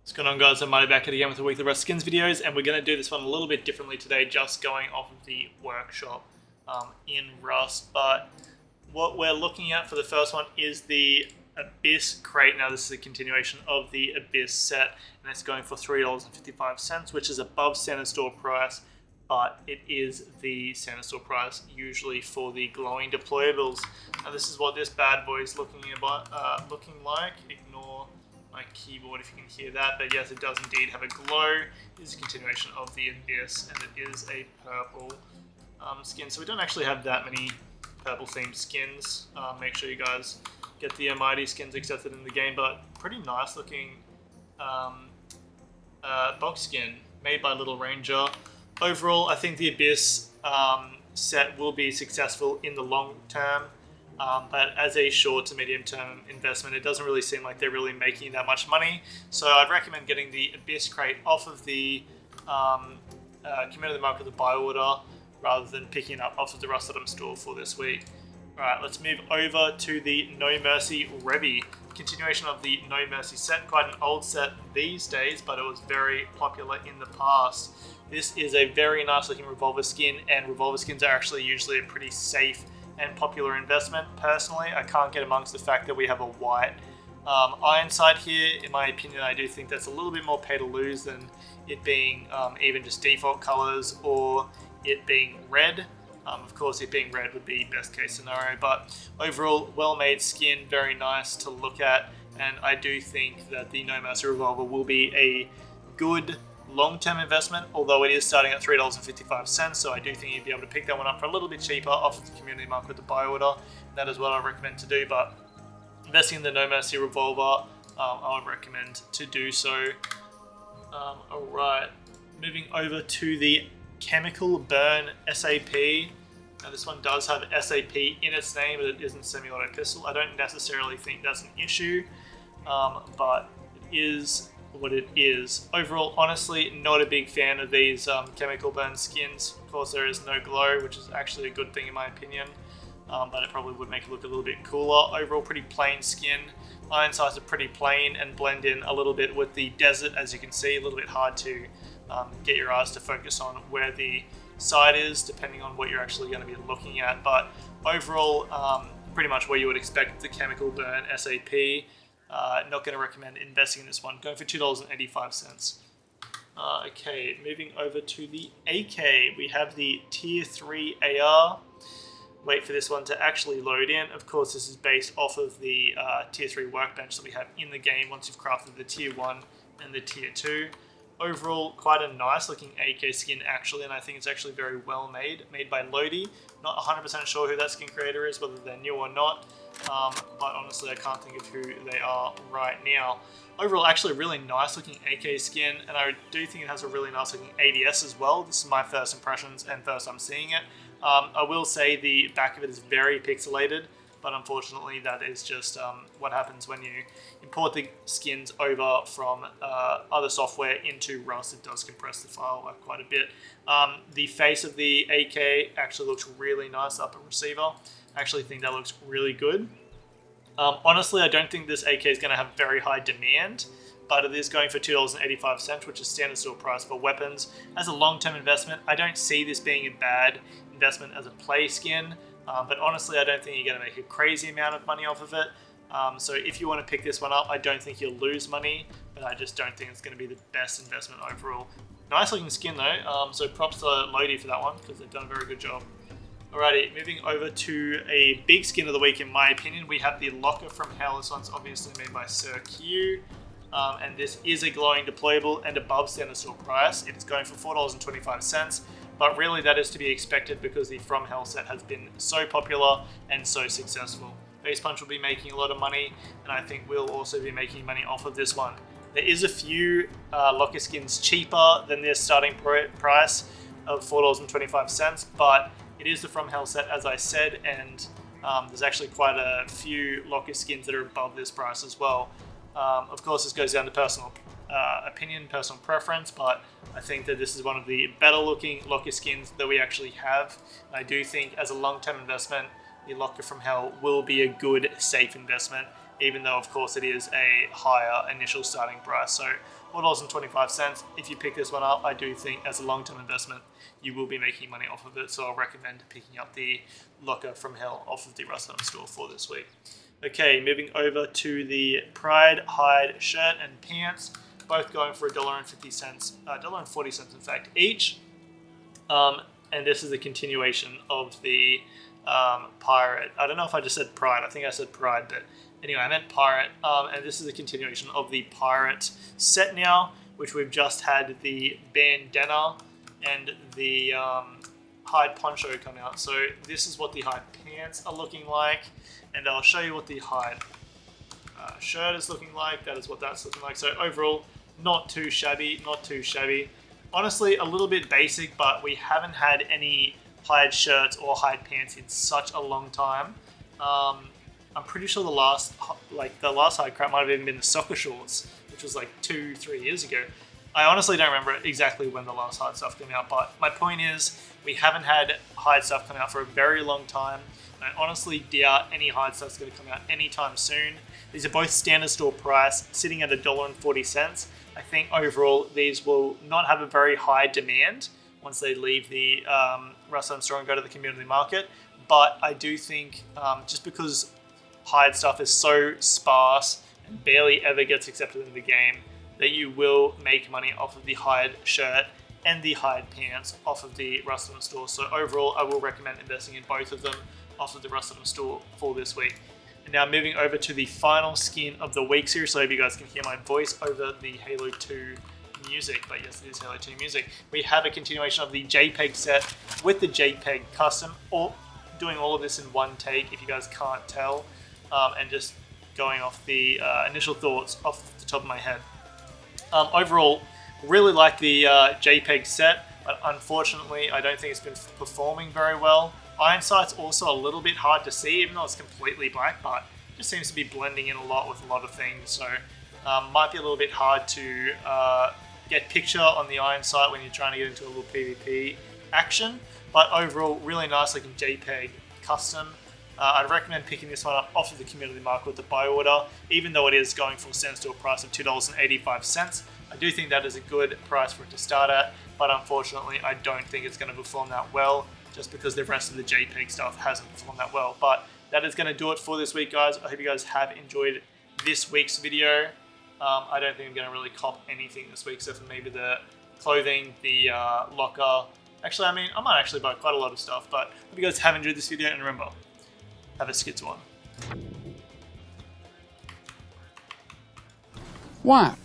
What's going on, guys? I'm Mighty back again with the weekly Rust Skins videos, and we're going to do this one a little bit differently today, just going off of the workshop in Rust. But what we're looking at for the first one is the Abyss crate. Now, this is a continuation of the Abyss set, and it's going for $3.55, which is above standard store price, but it is the standard store price usually for the glowing deployables. Now, this is what this bad boy is looking like. Ignore my keyboard if you can hear that, but yes, it does indeed have a glow. It is a continuation of the Abyss, and it is a purple skin. So we don't actually have that many purple themed skins. Make sure you guys get the OMIGHTY skins accepted in the game, but pretty nice looking box skin made by Little Ranger. Overall, I think the Abyss set will be successful in the long term. But as a short to medium term investment, it doesn't really seem like they're really making that much money. So I'd recommend getting the Abyss crate off of the community market, the buy order, rather than picking it up off of the Rust Item store for this week. Alright, let's move over to the No Mercy Revy. Continuation of the No Mercy set. Quite an old set these days, but it was very popular in the past. This is a very nice looking Revolver skin, and Revolver skins are actually usually a pretty safe and popular investment. Personally, I can't get amongst the fact that we have a white iron sight here. In my opinion, I do think that's a little bit more pay to lose than it being even just default colors or it being red. Of course, it being red would be best case scenario, but overall, well-made skin, very nice to look at, and I do think that the No Mercy Revolver will be a good long-term investment, although it is starting at $3.55, so I do think you'd be able to pick that one up for a little bit cheaper off of the community market with the buy order. That is what I recommend to do, but investing in the No Mercy Revolver, I would recommend to do so. Alright, moving over to the Chemical Burn SAP. Now, this one does have SAP in its name, but it isn't semi-auto pistol. I don't necessarily think that's an issue, but it is what it is. Overall, honestly, not a big fan of these Chemical Burn skins. Of course, there is no glow, which is actually a good thing in my opinion, but it probably would make it look a little bit cooler. Overall, pretty plain skin. Iron sights are pretty plain and blend in a little bit with the desert, as you can see. A little bit hard to get your eyes to focus on where the sight is, depending on what you're actually going to be looking at. But overall, pretty much where you would expect the Chemical Burn SAP. Not going to recommend investing in this one. Going for $2.85. Okay, moving over to the AK. We have the Tier 3 AR. Wait for this one to actually load in. Of course, this is based off of the Tier 3 workbench that we have in the game once you've crafted the Tier 1 and the Tier 2. Overall, quite a nice looking AK skin actually, and I think it's actually very well made by Lodi. Not 100% sure who that skin creator is, whether they're new or not, but honestly I can't think of who they are right now. Overall, actually a really nice looking AK skin, and I do think it has a really nice looking ADS as well. This is my first impressions and first time seeing it. I will say the back of it is very pixelated, but unfortunately that is just what happens when you import the skins over from other software into Rust. It does compress the file quite a bit. The face of the AK actually looks really nice up at receiver. I actually think that looks really good. Honestly, I don't think this AK is going to have very high demand, but it is going for $2.85, which is standard store price for weapons. As a long-term investment, I don't see this being a bad investment as a play skin. But honestly, I don't think you're going to make a crazy amount of money off of it. So if you want to pick this one up, I don't think you'll lose money, but I just don't think it's going to be the best investment overall. Nice looking skin though, so props to Lodi for that one, because they've done a very good job. Alrighty, moving over to a big skin of the week in my opinion. We have the Locker from Hell. This one's obviously made by Sir Q. And this is a glowing deployable and above standard store price. It is going for $4.25. But really that is to be expected because the From Hell set has been so popular and so successful. Face Punch will be making a lot of money, and I think we'll also be making money off of this one. There is a few locker skins cheaper than their starting price of $4.25, but it is the From Hell set, as I said, and there's actually quite a few locker skins that are above this price as well. Of course, this goes down to personal opinion, personal preference, but I think that this is one of the better looking locker skins that we actually have. I do think as a long-term investment, the Locker from Hell will be a good, safe investment, even though of course it is a higher initial starting price. So $4.25. If you pick this one up, I do think as a long-term investment, you will be making money off of it. So I'll recommend picking up the Locker from Hell off of the Rust store for this week. Okay, moving over to the Pride Hide shirt and pants, both going for $1.50, $1.40 in fact each. And this is a continuation of the Pirate. I don't know if I just said Pride. I think I said Pride, but anyway, I meant Pirate. And this is a continuation of the Pirate set now, which we've just had the bandana and the hide poncho come out. So this is what the hide pants are looking like, and I'll show you what the hide shirt is looking like. That is what that's looking like. So overall, not too shabby, not too shabby. Honestly, a little bit basic, but we haven't had any hide shirts or hide pants in such a long time. I'm pretty sure the last hide crap might have even been the soccer shorts, which was like 2-3 years ago. I honestly don't remember exactly when the last hide stuff came out, but my point is we haven't had hide stuff come out for a very long time. I honestly doubt any hide stuff's going to come out anytime soon. These are both standard store price, sitting at $1.40. I think overall these will not have a very high demand once they leave the Rust store and go to the community market. But I do think just because hide stuff is so sparse and barely ever gets accepted in the game, that you will make money off of the hide shirt and the hide pants off of the Rust store. So overall, I will recommend investing in both of them off of the Rust store for this week. And now moving over to the final skin of the week series, so I hope you guys can hear my voice over the Halo 2 music, but yes, it is Halo 2 music. We have a continuation of the JPEG set with the JPEG custom, or doing all of this in one take if you guys can't tell, and just going off the initial thoughts off the top of my head. Overall, really like the JPEG set, but unfortunately I don't think it's been performing very well. Iron Sight's also a little bit hard to see, even though it's completely black, but it just seems to be blending in a lot with a lot of things, so might be a little bit hard to get picture on the Iron Sight when you're trying to get into a little PvP action. But overall, really nice looking JPEG custom. I'd recommend picking this one up off of the community market with the buy order, even though it is going for a standstill price of $2.85. I do think that is a good price for it to start at, but unfortunately I don't think it's going to perform that well, just because the rest of the JPEG stuff hasn't performed that well. But that is going to do it for this week, guys. I hope you guys have enjoyed this week's video. I don't think I'm going to really cop anything this week, except for maybe the clothing, the locker. Actually, I mean, I might actually buy quite a lot of stuff, but I hope you guys have enjoyed this video, and remember, have a skits one. Why?